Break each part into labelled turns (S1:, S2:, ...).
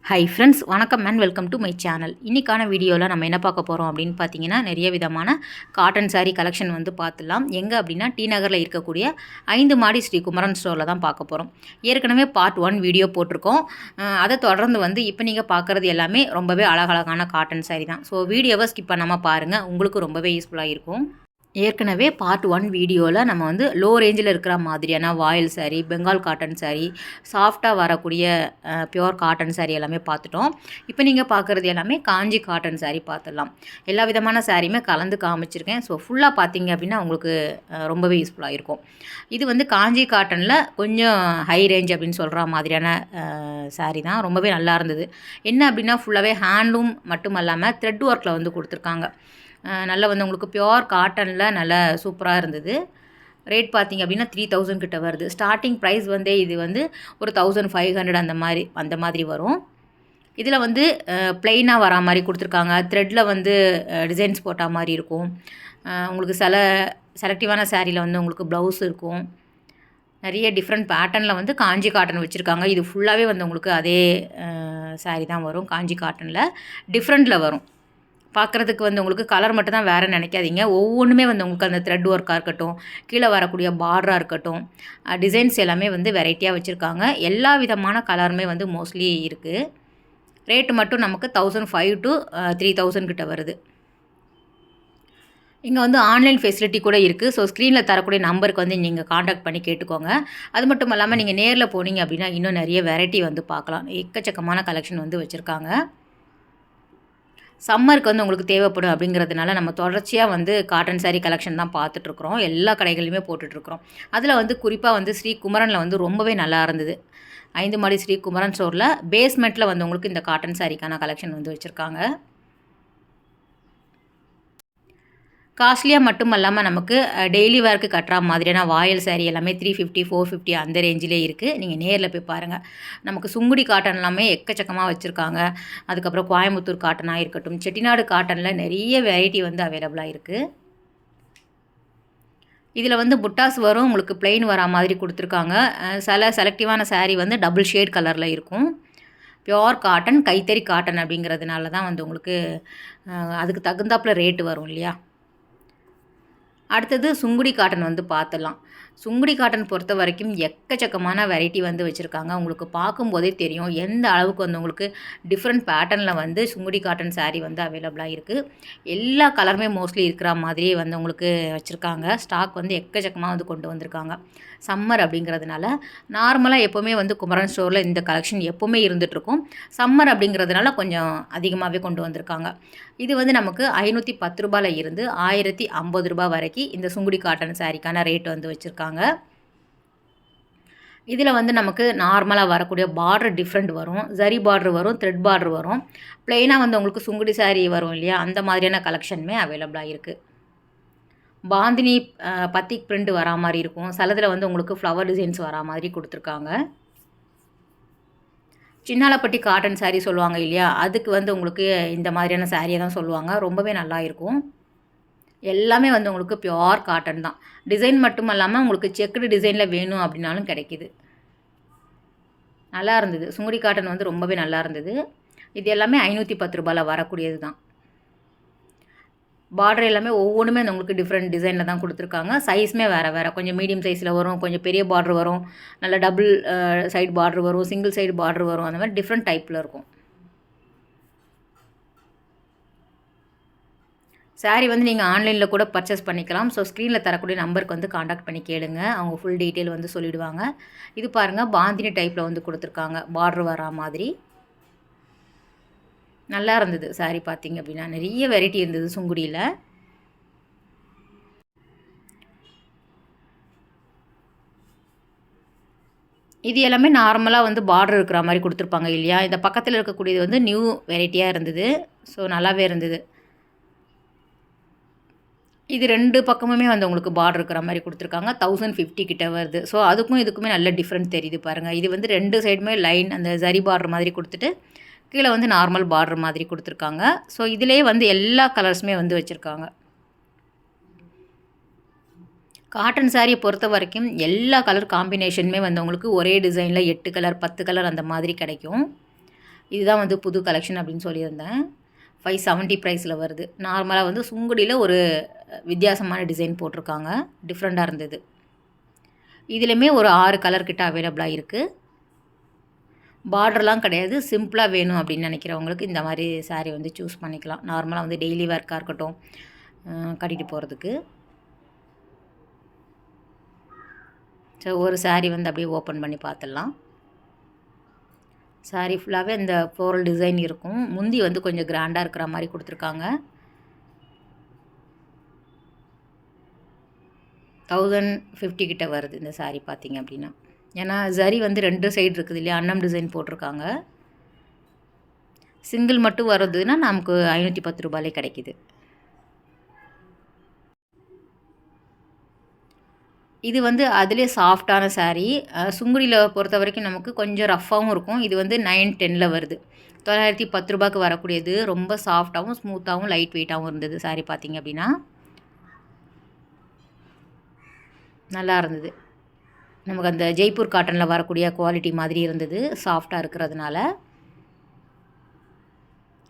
S1: Hi friends, வணக்கம் and welcome to my channel. இன்றைக்கான வீடியோவில் நம்ம என்ன பார்க்க போகிறோம் அப்படின்னு பார்த்தீங்கன்னா, நிறைய விதமான காட்டன் சாரீ கலெக்ஷன் வந்து பார்த்துடலாம். எங்கே அப்படின்னா, டி நகரில் இருக்கக்கூடிய 5 மாடி ஸ்ரீ குமரன் ஸ்டோரில் தான் பார்க்க போகிறோம். ஏற்கனவே பார்ட் 1 வீடியோ போட்டிருக்கோம். அதை தொடர்ந்து வந்து இப்போ நீங்கள் பார்க்குறது எல்லாமே ரொம்பவே அழகழகான காட்டன் சாரீ தான். ஸோ வீடியோவை ஸ்கிப் பண்ணாமல் பாருங்கள், உங்களுக்கு ரொம்பவே யூஸ்ஃபுல்லாக இருக்கும். ஏற்கனவே பார்ட் 1 வீடியோவில் நம்ம வந்து லோ ரேஞ்சில் இருக்கிற மாதிரியான வாயில் சாரீ, பெங்கால் காட்டன் சாரீ, சாஃப்டாக வரக்கூடிய பியோர் காட்டன் சாரீ எல்லாமே பார்த்துட்டோம். இப்போ நீங்கள் பார்க்குறது எல்லாமே காஞ்சி காட்டன் சாரீ பார்த்துடலாம். எல்லா விதமான சாரியுமே கலந்து காமிச்சிருக்கேன். ஸோ ஃபுல்லாக பார்த்தீங்க அப்படின்னா உங்களுக்கு ரொம்பவே யூஸ்ஃபுல்லாக இருக்கும். இது வந்து காஞ்சி காட்டனில் கொஞ்சம் ஹை ரேஞ்ச் அப்படின்னு சொல்கிற மாதிரியான சாரீ தான். ரொம்பவே நல்லா இருந்தது. என்ன அப்படின்னா ஃபுல்லாகவே ஹேண்ட்லூம் மட்டும் இல்லாமல் த்ரெட் ஒர்க்கில் வந்து கொடுத்துருக்காங்க. நல்லா வந்து உங்களுக்கு பியோர் காட்டனில் நல்லா சூப்பராக இருந்தது. ரேட் பார்த்திங்க அப்படின்னா 3000 கிட்ட வருது. ஸ்டார்டிங் ப்ரைஸ் வந்து இது வந்து ஒரு 1500 அந்த மாதிரி வரும். இதில் வந்து ப்ளெயினாக வரா மாதிரி கொடுத்துருக்காங்க. த்ரெட்டில் வந்து டிசைன்ஸ் போட்ட மாதிரி இருக்கும். உங்களுக்கு செலக்டிவான சாரியில் வந்து உங்களுக்கு ப்ளவுஸ் இருக்கும். நிறைய டிஃப்ரெண்ட் பேட்டர்னில் வந்து காஞ்சி காட்டன் வச்சுருக்காங்க. இது ஃபுல்லாகவே வந்து உங்களுக்கு அதே சாரீ தான் வரும். காஞ்சி காட்டனில் டிஃப்ரெண்ட்டில் வரும். பார்க்குறதுக்கு வந்து உங்களுக்கு கலர் மட்டும் தான் வேறு நினைக்காதீங்க. ஒவ்வொன்றுமே வந்து உங்களுக்கு அந்த த்ரெட் ஒர்க்காக இருக்கட்டும், கீழே வரக்கூடிய பார்டராக இருக்கட்டும், டிசைன்ஸ் எல்லாமே வந்து வெரைட்டியாக வச்சுருக்காங்க. எல்லா விதமான கலருமே வந்து மோஸ்ட்லி இருக்குது. ரேட்டு மட்டும் நமக்கு 1500 to 3000 கிட்ட வருது. இங்கே வந்து ஆன்லைன் ஃபெசிலிட்டி கூட இருக்குது. ஸோ ஸ்க்ரீனில் தரக்கூடிய நம்பருக்கு வந்து நீங்கள் காண்டாக்ட் பண்ணி கேட்டுக்கோங்க. அது மட்டும் இல்லாமல் நீங்கள் நேரில் போனீங்க அப்படின்னா இன்னும் நிறைய வெரைட்டி வந்து பார்க்கலாம். எக்கச்சக்கமான கலெக்ஷன் வந்து வச்சுருக்காங்க. சம்மருக்கு வந்து உங்களுக்கு தேவைப்படும் அப்படிங்கிறதுனால நம்ம தொடர்ச்சியாக வந்து காட்டன் சாரீ கலெக்ஷன் தான் பார்த்துட்ருக்குறோம். எல்லா கடைகளையுமே போட்டுட்ருக்குறோம். அதில் வந்து குறிப்பாக வந்து ஸ்ரீ குமரனில் வந்து ரொம்பவே நல்லா இருந்தது. 5 மாடி ஸ்ரீ குமரன் ஸ்டோரில் பேஸ்மெண்ட்டில் வந்து உங்களுக்கு இந்த காட்டன் சாரீக்கான கலெக்ஷன் வந்து வச்சுருக்காங்க. காஸ்ட்லியாக மட்டும் இல்லாமல் நமக்கு டெய்லி வேர்க்கு கட்டுற மாதிரியான வாயில் சாரீ எல்லாமே 350 450 அந்த ரேஞ்சிலே இருக்குது. நீங்கள் நேரில் போய் பாருங்கள். நமக்கு சுங்குடி காட்டன் எல்லாமே எக்கச்சக்கமாக வச்சுருக்காங்க. அதுக்கப்புறம் கோயம்புத்தூர் காட்டனாக இருக்கட்டும், செட்டிநாடு காட்டனில் நிறைய வெரைட்டி வந்து அவைலபிளாக இருக்குது. இதில் வந்து புட்டாஸ் வரும், உங்களுக்கு பிளெயின் வரா மாதிரி கொடுத்துருக்காங்க. செலக்டிவான சாரீ வந்து டபுள் ஷேட் கலரில் இருக்கும். பியோர் காட்டன், கைத்தறி காட்டன் அப்படிங்கிறதுனால தான் வந்து உங்களுக்கு அதுக்கு தகுந்தாப்பில் ரேட்டு வரும் இல்லையா. அடுத்தது சுங்குடி காட்டன் வந்து பார்த்துடலாம். சுங்குடி காட்டன் பொறுத்த வரைக்கும் எக்கச்சக்கமான வெரைட்டி வந்து வச்சுருக்காங்க. உங்களுக்கு பார்க்கும்போதே தெரியும் எந்த அளவுக்கு வந்து உங்களுக்கு டிஃப்ரெண்ட் பேட்டர்னில் வந்து சுங்குடி காட்டன் சாரீ வந்து அவைலபிளாக இருக்குது. எல்லா கலருமே மோஸ்ட்லி இருக்கிற மாதிரியே வந்து உங்களுக்கு வச்சுருக்காங்க. ஸ்டாக் வந்து எக்கச்சக்கமாக வந்து கொண்டு வந்திருக்காங்க. சம்மர் அப்படிங்கிறதுனால நார்மலாக எப்போவுமே வந்து குமரன் ஸ்டோரில் இந்த கலெக்ஷன் எப்போவுமே இருந்துகிட்ருக்கும். சம்மர் அப்படிங்கிறதுனால கொஞ்சம் அதிகமாகவே கொண்டு வந்திருக்காங்க. இது வந்து நமக்கு 510 ரூபாயில் இருந்து 1050 ரூபா வரைக்கும் இந்த சுங்குடி காட்டன் சாரீக்கான ரேட் வந்து வச்சுருக்காங்க. இதில் வந்து நமக்கு நார்மலாக வரக்கூடிய பார்டர் டிஃப்ரெண்ட் வரும். ஜரி பார்டர் வரும், த்ரெட் பார்டர் வரும். ப்ளெயினாக வந்து உங்களுக்கு சுங்குடி சாரீ வரும் இல்லையா, அந்த மாதிரியான கலெக்ஷனுமே அவைலபிளாக இருக்குது. பாந்தினி பத்திக் பிரிண்ட் வரா மாதிரி இருக்கும். சிலதில் வந்து உங்களுக்கு ஃப்ளவர் டிசைன்ஸ் வரா மாதிரி கொடுத்துருக்காங்க. சின்னாலப்பட்டி காட்டன் சாரீ சொல்லுவாங்க இல்லையா, அதுக்கு வந்து உங்களுக்கு இந்த மாதிரியான சாரியை தான் சொல்லுவாங்க. ரொம்பவே நல்லா இருக்கும். எல்லாமே வந்து உங்களுக்கு பியோர் காட்டன் தான். டிசைன் மட்டும் இல்லாமல் உங்களுக்கு செக்குடு டிசைனில் வேணும் அப்படின்னாலும் கிடைக்கிது. நல்லா இருந்தது. சுங்குடி காட்டன் வந்து ரொம்பவே நல்லா இருந்தது. இது எல்லாமே 510 ரூபாயில் வரக்கூடியது தான். பார்டர் எல்லாமே ஒவ்வொன்றுமே உங்களுக்கு டிஃப்ரெண்ட் டிசைனில் தான் கொடுத்துருக்காங்க. சைஸுமே வேறு கொஞ்சம் மீடியம் சைஸில் வரும், கொஞ்சம் பெரிய பார்டர் வரும், நல்ல டபுள் சைடு பார்டர் வரும், சிங்கிள் சைடு பார்டர் வரும். அந்த மாதிரி டிஃப்ரெண்ட் டைப்பில் இருக்கும். சாரீ வந்து நீங்கள் ஆன்லைனில் கூட பர்ச்சேஸ் பண்ணிக்கலாம். ஸோ ஸ்க்ரீனில் தரக்கூடிய நம்பருக்கு வந்து காண்டாக்ட் பண்ணி கேளுங்க. அவங்க ஃபுல் டீட்டெயில் வந்து சொல்லிவிடுவாங்க. இது பாருங்கள், பாந்தினி டைப்பில் வந்து கொடுத்துருக்காங்க, பார்டர் வரா மாதிரி. நல்லா இருந்தது சாரீ பார்த்திங்க அப்படின்னா. நிறைய வெரைட்டி இருந்தது சுங்குடியில். இது எல்லாமே நார்மலாக வந்து பார்டர் இருக்கிற மாதிரி கொடுத்துருப்பாங்க இல்லையா. இந்த பக்கத்தில் இருக்கக்கூடியது வந்து நியூ வெரைட்டியாக இருந்தது. ஸோ நல்லாவே இருந்தது. இது 2 பக்கமுமே வந்து உங்களுக்கு பார்டர் இருக்கிற மாதிரி கொடுத்துருக்காங்க. 1050 கிட்ட வருது. ஸோ அதுக்கும் இதுக்குமே நல்ல டிஃப்ரெண்ட் தெரியுது பாருங்கள். இது வந்து 2 சைடுமே லைன் அந்த ஜரி பார்டர் மாதிரி கொடுத்துட்டு கீழே வந்து நார்மல் பார்டர் மாதிரி கொடுத்துருக்காங்க. ஸோ இதிலே வந்து எல்லா கலர்ஸுமே வந்து வச்சுருக்காங்க. காட்டன் சாரியை பொறுத்த வரைக்கும் எல்லா கலர் காம்பினேஷனுமே வந்து உங்களுக்கு ஒரே டிசைனில் 8 கலர் 10 கலர் அந்த மாதிரி கிடைக்கும். இதுதான் வந்து புது கலெக்ஷன் அப்படின்னு சொல்லியிருந்தேன். 570 ப்ரைஸில் வருது. நார்மலாக வந்து சுங்குடியில் ஒரு வித்தியாசமான டிசைன் போட்டிருக்காங்க. டிஃப்ரெண்ட்டாக இருந்தது. இதுலேயுமே ஒரு 6 கலர் கிட்ட அவைலபிளாக இருக்குது. பார்டர்லாம் கிடையாது. சிம்பிளாக வேணும் அப்படின்னு நினைக்கிறவங்களுக்கு இந்த மாதிரி சாரீ வந்து சூஸ் பண்ணிக்கலாம். நார்மலாக வந்து டெய்லி வேர்க்காக இருக்கட்டும், கட்டிட்டு போகிறதுக்கு. ஸோ ஒரு சாரீ வந்து அப்படியே ஓப்பன் பண்ணி பார்த்துடலாம். சாரீ ஃபுல்லாகவே இந்த ஃப்ளோரல் டிசைன் இருக்கும். முந்தி வந்து கொஞ்சம் கிராண்டாக இருக்கிற மாதிரி கொடுத்துருக்காங்க. 1050 கிட்ட வருது இந்த சாரீ பார்த்திங்க அப்படின்னா. ஏன்னா ஜரி வந்து 2 சைடு இருக்குது இல்லையா, அன்னம் டிசைன் போட்டிருக்காங்க. சிங்கிள் மட்டும் வருதுன்னா நமக்கு 510 ரூபாயிலே கிடைக்கிது. இது வந்து அதிலே சாஃப்டான சாரீ. சுங்குடியில் பொறுத்த வரைக்கும் நமக்கு கொஞ்சம் ரஃப்பாகவும் இருக்கும். இது வந்து 910ல் வருது. 910 ரூபாய்க்கு வரக்கூடியது. ரொம்ப சாஃப்டாகவும் ஸ்மூத்தாகவும் லைட் வெயிட்டாகவும் இருந்தது சாரீ பார்த்திங்க அப்படின்னா. நல்லா இருந்தது. நமக்கு அந்த ஜெய்ப்பூர் காட்டனில் வரக்கூடிய குவாலிட்டி மாதிரி இருந்தது, சாஃப்டாக இருக்கிறதுனால.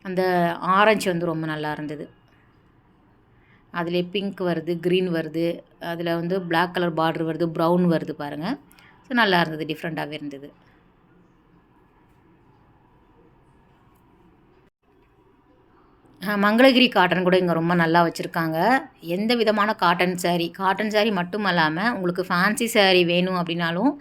S1: அந்த ஆரஞ்சு வந்து ரொம்ப நல்லா இருந்தது. அதிலே பிங்க் வருது, க்ரீன் வருது, அதில் வந்து பிளாக் கலர் பார்டர் வருது, ப்ரௌன் வருது பாருங்கள். ஸோ நல்லா இருந்தது, டிஃப்ரெண்ட்டாகவே இருந்தது. மங்களகிரி காட்டன் கூட இங்கே ரொம்ப நல்லா வச்சுருக்காங்க. எந்த விதமான காட்டன் சாரீ மட்டும் இல்லாமல் உங்களுக்கு ஃபேன்சி சாரீ வேணும் அப்படின்னாலும்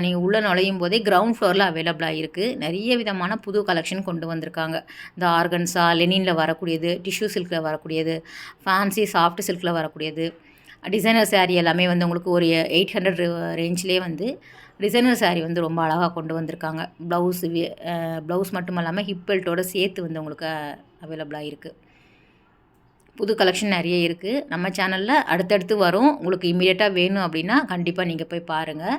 S1: நீங்கள் உள்ளே நுழையும் போதே கிரவுண்ட் ஃப்ளோரில் அவைலபிளாக இருக்குது. நிறைய விதமான புது கலெக்ஷன் கொண்டு வந்திருக்காங்க. இந்த ஆர்கன்ஸா, லெனினில் வரக்கூடியது, டிஷ்யூ சில்கில் வரக்கூடியது, ஃபேன்சி சாஃப்ட் சில்கில் வரக்கூடியது, டிசைனர் சாரீ எல்லாமே வந்து உங்களுக்கு ஒரு 800 ரேஞ்சிலே வந்து டிசைனர் சாரீ வந்து ரொம்ப அழகாக கொண்டு வந்திருக்காங்க. ப்ளவுஸ் மட்டும் இல்லாமல் ஹிப் பெல்ட்டோடு சேர்த்து வந்து உங்களுக்கு அவைலபிளாக இருக்குது. புது கலெக்ஷன் நிறைய இருக்குது. நம்ம சேனலில் அடுத்தடுத்து வரும். உங்களுக்கு இமீடியட்டாக வேணும் அப்படின்னா கண்டிப்பாக நீங்கள் போய் பாருங்கள்.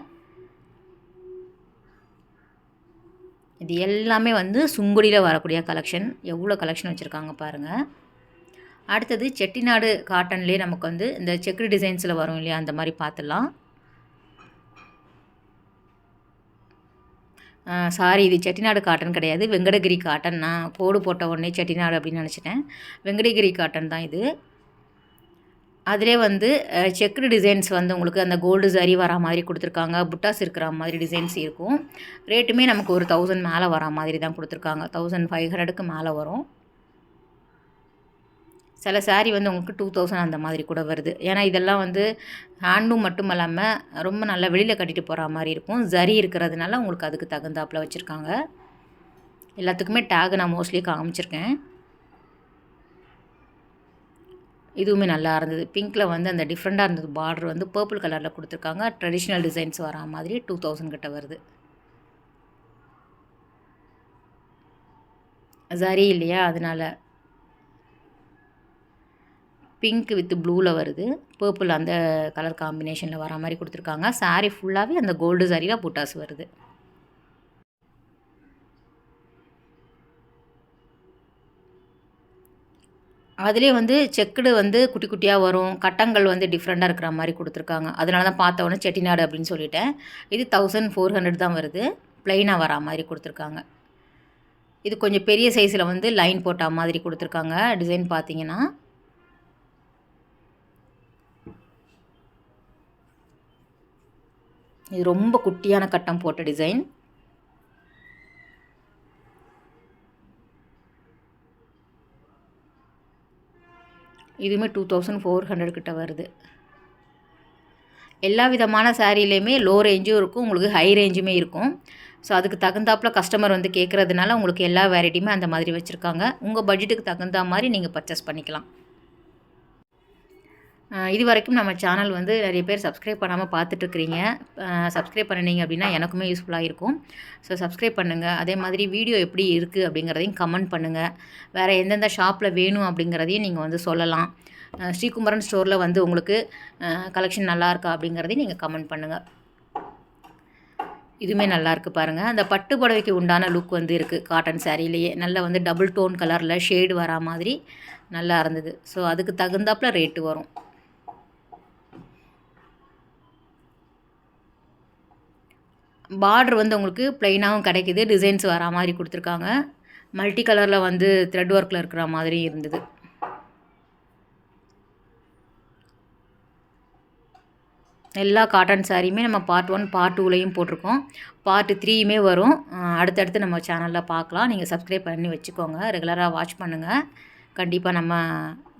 S1: இது எல்லாமே வந்து சுங்குடியில் வரக்கூடிய கலெக்ஷன். எவ்வளோ கலெக்ஷன் வச்சுருக்காங்க பாருங்கள். அடுத்தது செட்டிநாடு காட்டன்லேயே நமக்கு வந்து இந்த செக்குடு டிசைன்ஸில் வரும் இல்லையா, அந்த மாதிரி பார்த்துடலாம். சாரி, இது செட்டிநாடு காட்டன் கிடையாது, வெங்கடகிரி காட்டன். நான் கோடு போட்ட உடனே செட்டிநாடு அப்படின்னு நினச்சிட்டேன். வெங்கடகிரி காட்டன் தான் இது. அதிலே வந்து செக்குடு டிசைன்ஸ் வந்து உங்களுக்கு அந்த கோல்டு சரி வரா மாதிரி கொடுத்துருக்காங்க. புட்டாஸ் இருக்கிற மாதிரி டிசைன்ஸ் இருக்கும். ரேட்டுமே நமக்கு ஒரு 1000 மேலே வரா மாதிரி தான் கொடுத்துருக்காங்க. 1500க்கு மேலே வரும். சில சாரீ வந்து உங்களுக்கு 2000 அந்த மாதிரி கூட வருது. ஏன்னா இதெல்லாம் வந்து ஹேண்டும் மட்டும் இல்லாமல் ரொம்ப நல்லா வெளியில் கட்டிட்டு போகிற மாதிரி இருக்கும். ஜரி இருக்கிறதுனால உங்களுக்கு அதுக்கு தகுந்தாப்பில் வச்சுருக்காங்க. எல்லாத்துக்குமே டேக் நான் மோஸ்ட்லி காமிச்சிருக்கேன். இதுவுமே நல்லா இருந்தது. பிங்க்கில் வந்து அந்த டிஃப்ரெண்ட்டாக இருந்தது. பார்டர் வந்து பர்பிள் கலரில் கொடுத்துருக்காங்க. ட்ரெடிஷ்னல் டிசைன்ஸ் வரா மாதிரி 2000 கிட்ட வருது. சரி இல்லையா, அதனால் பிங்க் வித் ப்ளூவில் வருது. பர்பிள் அந்த கலர் காம்பினேஷனில் வரா மாதிரி கொடுத்துருக்காங்க. சாரீ ஃபுல்லாகவே அந்த கோல்டு சாரியில் புட்டாஸ் வருது. அதிலே வந்து செக்குடு வந்து குட்டி குட்டியாக வரும். கட்டங்கள் வந்து டிஃப்ரெண்ட்டாக இருக்கிற மாதிரி கொடுத்துருக்காங்க. அதனால தான் பார்த்த உடனே செட்டிநாடு அப்படின்னு சொல்லிட்டேன். இது 1400 தான் வருது. ப்ளைனாக வரா மாதிரி கொடுத்துருக்காங்க. இது கொஞ்சம் பெரிய சைஸில் வந்து லைன் போட்டா மாதிரி கொடுத்துருக்காங்க. டிசைன் பார்த்தீங்கன்னா இது ரொம்ப குட்டியான கட்டம் போட்ட டிசைன். இதுவுமே 2400 கிட்ட வருது. எல்லா விதமான சாரீலையுமே லோ ரேஞ்சும் இருக்கும், உங்களுக்கு ஹை ரேஞ்சுமே இருக்கும். ஸோ அதுக்கு தகுந்தாப்பில் கஸ்டமர் வந்து கேட்குறதுனால உங்களுக்கு எல்லா வெரைட்டியுமே அந்த மாதிரி வச்சுருக்காங்க. உங்கள் பட்ஜெட்டுக்கு தகுந்த மாதிரி நீங்கள் பர்ச்சேஸ் பண்ணிக்கலாம். இது வரைக்கும் நம்ம சேனல் வந்து நிறைய பேர் சப்ஸ்கிரைப் பண்ணாமல் பார்த்துட்ருக்குறீங்க. சப்ஸ்கிரைப் பண்ணினீங்க அப்படின்னா எனக்குமே யூஸ்ஃபுல்லாக இருக்கும். ஸோ சப்ஸ்கிரைப் பண்ணுங்கள். அதே மாதிரி வீடியோ எப்படி இருக்குது அப்படிங்கிறதையும் கமெண்ட் பண்ணுங்கள். வேறு எந்தெந்த ஷாப்பில் வேணும் அப்படிங்கிறதையும் நீங்கள் வந்து சொல்லலாம். ஸ்ரீகுமரன் ஸ்டோரில் வந்து உங்களுக்கு கலெக்ஷன் நல்லாயிருக்கா அப்படிங்கிறதையும் நீங்கள் கமெண்ட் பண்ணுங்கள். இதுவுமே நல்லாயிருக்கு பாருங்கள். அந்த பட்டு புடவைக்கு உண்டான லுக் வந்து இருக்குது காட்டன் சாரீலேயே. நல்லா வந்து டபுள் டோன் கலரில் ஷேடு வரா மாதிரி நல்லா இருந்தது. ஸோ அதுக்கு தகுந்தாப்பில் ரேட்டு வரும். பார்டர் வந்து உங்களுக்கு ப்ளைனாகவும் கிடைக்குது. டிசைன்ஸ் வரா மாதிரி கொடுத்துருக்காங்க. மல்டி கலரில் வந்து த்ரெட் ஒர்க்கில் இருக்கிற மாதிரி இருந்தது. எல்லா காட்டன் சாரியுமே நம்ம பார்ட் 1 பார்ட் 2லையும் போட்டிருக்கோம். பார்ட் 3யுமே வரும். அடுத்தடுத்து நம்ம சேனலில் பார்க்கலாம். நீங்கள் சப்ஸ்கிரைப் பண்ணி வச்சுக்கோங்க. ரெகுலராக வாட்ச் பண்ணுங்கள். கண்டிப்பாக நம்ம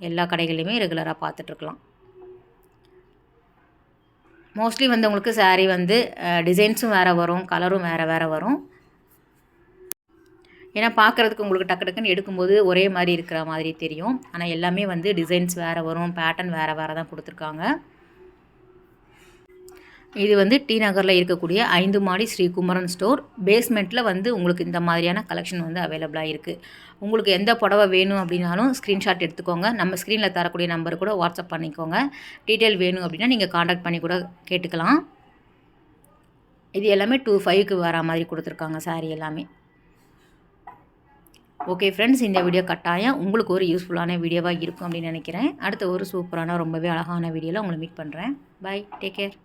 S1: எல்லா கடைகள்லையுமே ரெகுலராக பார்த்துட்ருக்கலாம். மோஸ்ட்லி வந்து உங்களுக்கு சாரீ வந்து டிசைன்ஸும் வேறு வரும், கலரும் வேறு வரும். ஏன்னா பார்க்குறதுக்கு உங்களுக்கு டக்கு டக்குன்னு எடுக்கும்போது ஒரே மாதிரி இருக்கிற மாதிரி தெரியும். ஆனால் எல்லாமே வந்து டிசைன்ஸ் வேறு வரும், பேட்டர்ன் வேறு தான் கொடுத்துருக்காங்க. இது வந்து டி நகரில் இருக்கக்கூடிய 5 மாடி ஸ்ரீ குமரன் ஸ்டோர். பேஸ்மெண்ட்டில் வந்து உங்களுக்கு இந்த மாதிரியான கலெக்ஷன் வந்து அவைலபிளாக இருக்குது. உங்களுக்கு எந்த புடவை வேணும் அப்படின்னாலும் ஸ்க்ரீன்ஷாட் எடுத்துக்கோங்க. நம்ம ஸ்க்ரீனில் தரக்கூடிய நம்பர் கூட வாட்ஸ்அப் பண்ணிக்கோங்க. டீட்டெயில் வேணும் அப்படின்னா நீங்கள் காண்டாக்ட் பண்ணி கூட கேட்டுக்கலாம். இது எல்லாமே 25க்கு வர மாதிரி கொடுத்துருக்காங்க சாரீ எல்லாமே. ஓகே ஃப்ரெண்ட்ஸ், இந்த வீடியோ கட்டாயம் உங்களுக்கு ஒரு யூஸ்ஃபுல்லான வீடியோவாக இருக்கும் அப்படின்னு நினைக்கிறேன். அடுத்த ஒரு சூப்பரான ரொம்பவே அழகான வீடியோவில் உங்களை மீட் பண்ணுறேன். Bye, take care.